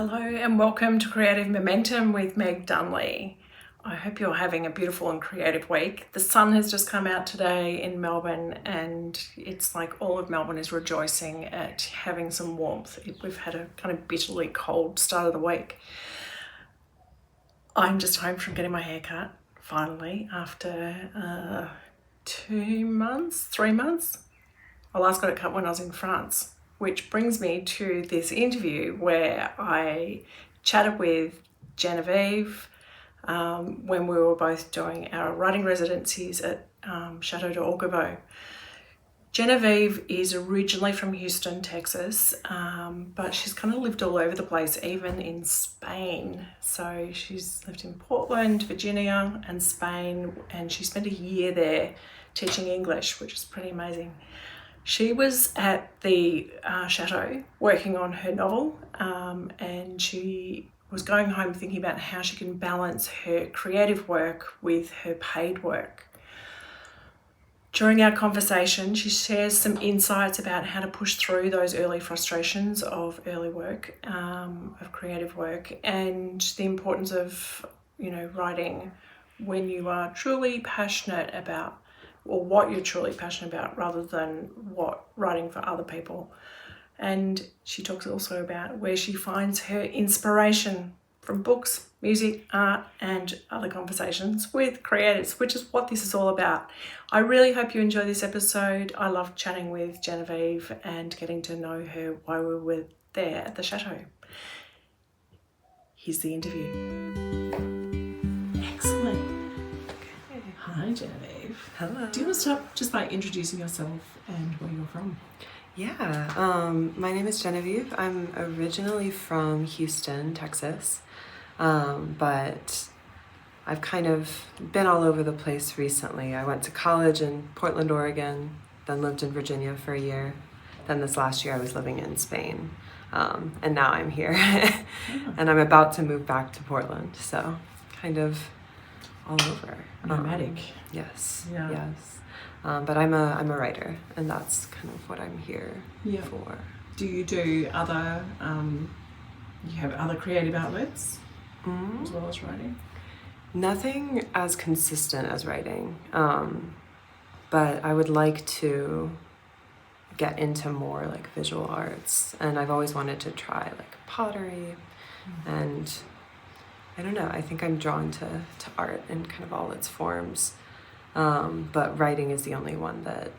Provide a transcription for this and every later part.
Hello and welcome to Creative Momentum with Meg Dunley. I hope you're having a beautiful and creative week. The sun has just come out today in Melbourne and it's like all of Melbourne is rejoicing at having some warmth. We've had a kind of bitterly cold start of the week. I'm just home from getting my hair cut, finally, after 3 months. I last got it cut when I was in France. Which brings me to this interview where I chatted with Genevieve when we were both doing our writing residencies at Chateau de Orgeveau. Genevieve is originally from Houston, Texas, but she's kind of lived all over the place, even in Spain. So she's lived in Portland, Virginia, and Spain, and she spent a year there teaching English, which is pretty amazing. She was at the chateau working on her novel and she was going home thinking about how she can balance her creative work with her paid work. During our conversation, she shares some insights about how to push through those early frustrations of early work, of creative work, and the importance of, writing when you are truly passionate about or what you're truly passionate about rather than writing for other people. And she talks also about where she finds her inspiration from books, music, art, and other conversations with creators, which is what this is all about. I really hope you enjoy this episode. I love chatting with Genevieve and getting to know her while we were there at the chateau. Here's the interview. Excellent. Okay. Hi, Genevieve. Hello. Do you want to start just by introducing yourself and where you're from? Yeah, my name is Genevieve. I'm originally from Houston, Texas, but I've kind of been all over the place recently. I went to college in Portland, Oregon, then lived in Virginia for a year. Then this last year I was living in Spain, and now I'm here. And I'm about to move back to Portland, so kind of all over. Nomadic. Yes. Yeah. Yes. But I'm a writer, and that's kind of what I'm here for. Do you do other? You have other creative outlets as well as writing? Nothing as consistent as writing, but I would like to get into more like visual arts, and I've always wanted to try like pottery, and I don't know, I think I'm drawn to art in kind of all its forms, but writing is the only one that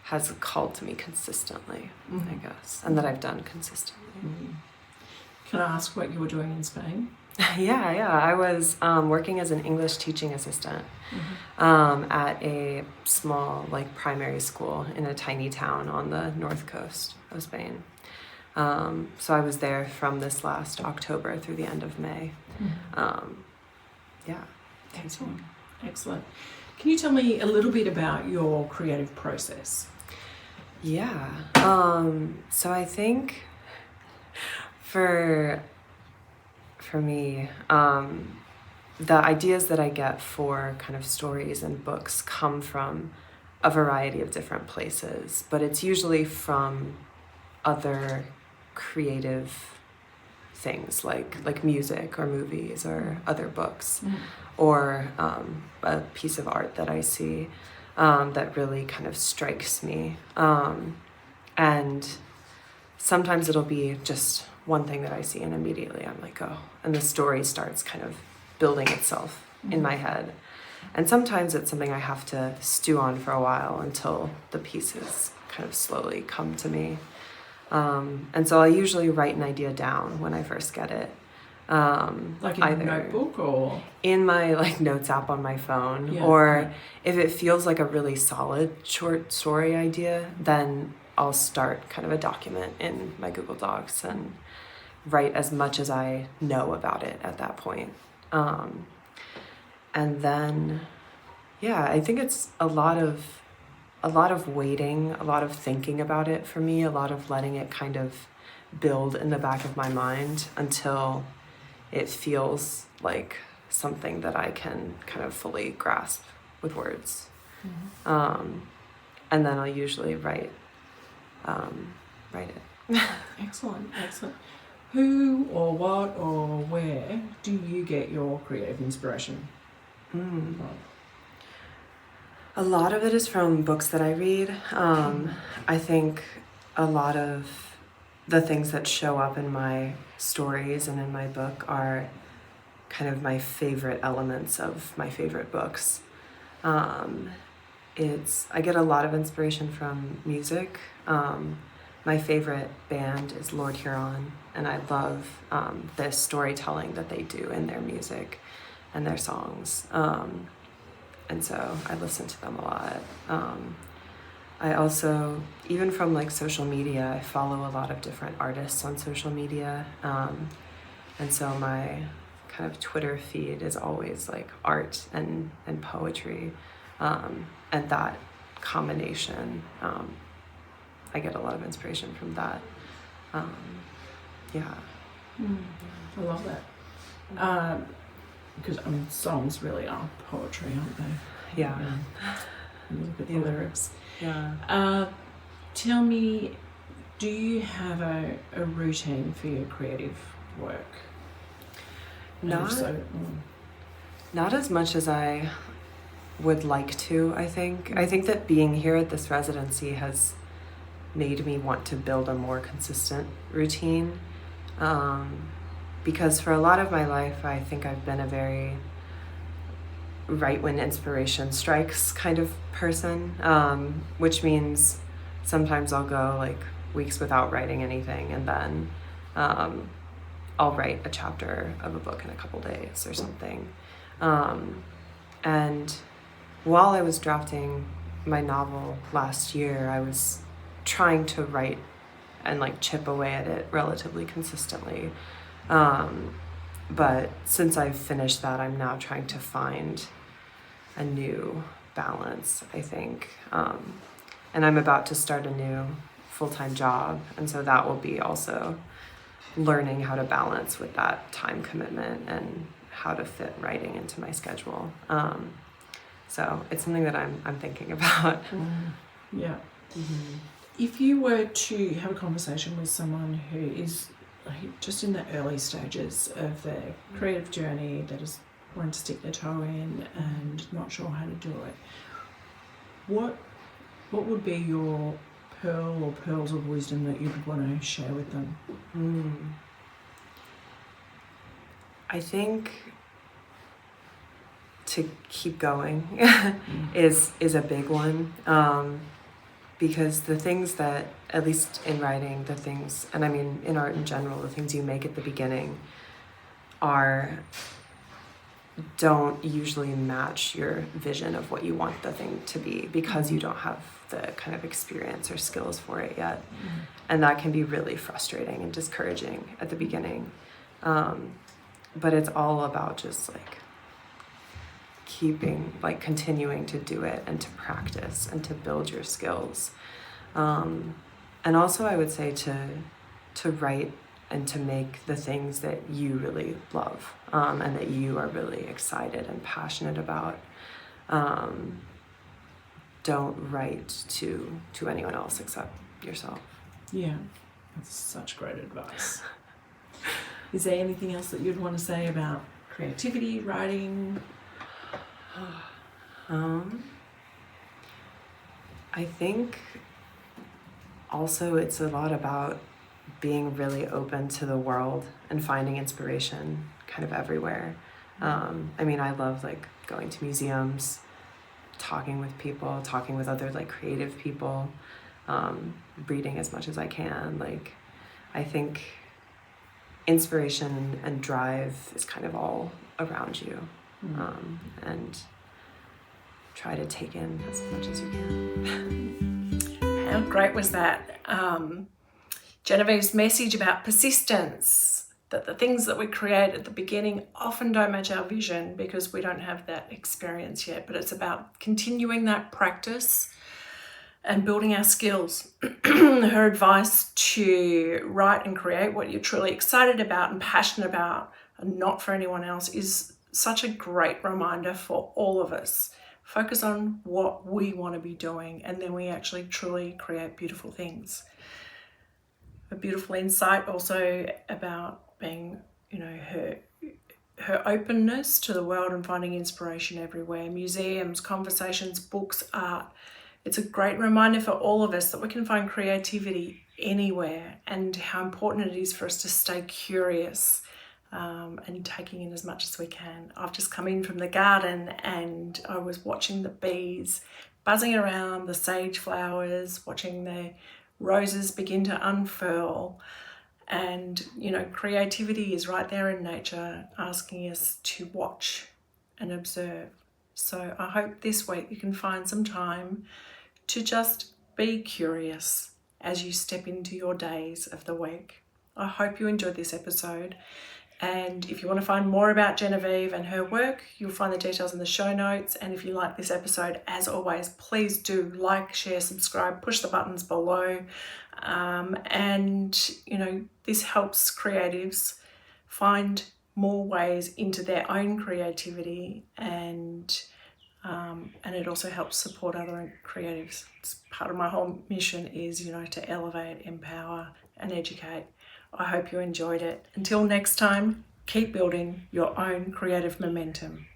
has called to me consistently, I guess, and that I've done consistently. Can I ask what you were doing in Spain? Yeah. I was working as an English teaching assistant at a small primary school in a tiny town on the north coast of Spain. So I was there from this last October through the end of May. Excellent. Can you tell me a little bit about your creative process? Yeah. So I think for me, the ideas that I get for kind of stories and books come from a variety of different places, but it's usually from other creative things like music or movies or other books or a piece of art that I see that really kind of strikes me, and sometimes it'll be just one thing that I see and immediately I'm like, oh, and the story starts kind of building itself in my head. And sometimes it's something I have to stew on for a while until the pieces kind of slowly come to me. And so I usually write an idea down when I first get it. Like in a notebook or? In my notes app on my phone. If it feels like a really solid short story idea, then I'll start kind of a document in my Google Docs and write as much as I know about it at that point. And then, I think it's a lot of waiting, a lot of thinking about it for me, a lot of letting it kind of build in the back of my mind until it feels like something that I can kind of fully grasp with words. And then I'll usually write it. Excellent. Who or what or where do you get your creative inspiration from? A lot of it is from books that I read. I think a lot of the things that show up in my stories and in my book are kind of my favorite elements of my favorite books. I get a lot of inspiration from music. My favorite band is Lord Huron, and I love the storytelling that they do in their music and their songs. And so I listen to them a lot. I also, even from like social media, I follow a lot of different artists on social media. And so my kind of Twitter feed is always like art and poetry. And that combination, I get a lot of inspiration from that. Yeah. I love that. Because, I mean, songs really are poetry, aren't they? Yeah. You look at the lyrics. Yeah. Tell me, do you have a routine for your creative work? Not as much as I would like to, I think. I think that being here at this residency has made me want to build a more consistent routine. Because for a lot of my life, I think I've been a very right when inspiration strikes kind of person, which means sometimes I'll go like weeks without writing anything, and then I'll write a chapter of a book in a couple days or something. And while I was drafting my novel last year, I was trying to write and like chip away at it relatively consistently. But since I've finished that, I'm now trying to find a new balance, I think. And I'm about to start a new full-time job, and so that will be also learning how to balance with that time commitment and how to fit writing into my schedule. So it's something that I'm thinking about. Yeah. Mm-hmm. If you were to have a conversation with someone who is just in the early stages of their creative journey, that is wanting to stick their toe in and not sure how to do it, what would be your pearl or pearls of wisdom that you would want to share with them? I think to keep going is a big one, because the things that, at least in writing, the things, and I mean in art in general, the things you make at the beginning don't usually match your vision of what you want the thing to be, because you don't have the kind of experience or skills for it yet. And that can be really frustrating and discouraging at the beginning. But it's all about just like continuing to do it and to practice and to build your skills. And also I would say to write and to make the things that you really love, and that you are really excited and passionate about. Don't write to anyone else except yourself. Yeah, that's such great advice. Is there anything else that you'd want to say about creativity, writing? I think also it's a lot about being really open to the world and finding inspiration kind of everywhere. I mean, I love like going to museums, talking with people, talking with other like creative people, reading as much as I can. Like, I think inspiration and drive is kind of all around you, and try to take in as much as you can. How great was that? Genevieve's message about persistence, that the things that we create at the beginning often don't match our vision because we don't have that experience yet, but it's about continuing that practice and building our skills. Her advice to write and create what you're truly excited about and passionate about, and not for anyone else, is such a great reminder for all of us. Focus on what we want to be doing, and then we actually truly create beautiful things. a beautiful insight also about being, her openness to the world and finding inspiration everywhere. Museums, conversations, books, art. It's a great reminder for all of us that we can find creativity anywhere, and how important it is for us to stay curious and taking in as much as we can. I've just come in from the garden and I was watching the bees buzzing around, the sage flowers, watching the roses begin to unfurl. And, creativity is right there in nature, asking us to watch and observe. So I hope this week you can find some time to just be curious as you step into your days of the week. I hope you enjoyed this episode. And if you want to find more about Genevieve and her work, you'll find the details in the show notes. And if you like this episode, as always, please do like, share, subscribe, push the buttons below. This helps creatives find more ways into their own creativity, and it also helps support other creatives. It's part of my whole mission is, to elevate, empower, and educate. I hope you enjoyed it. Until next time, keep building your own creative momentum.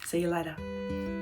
See you later.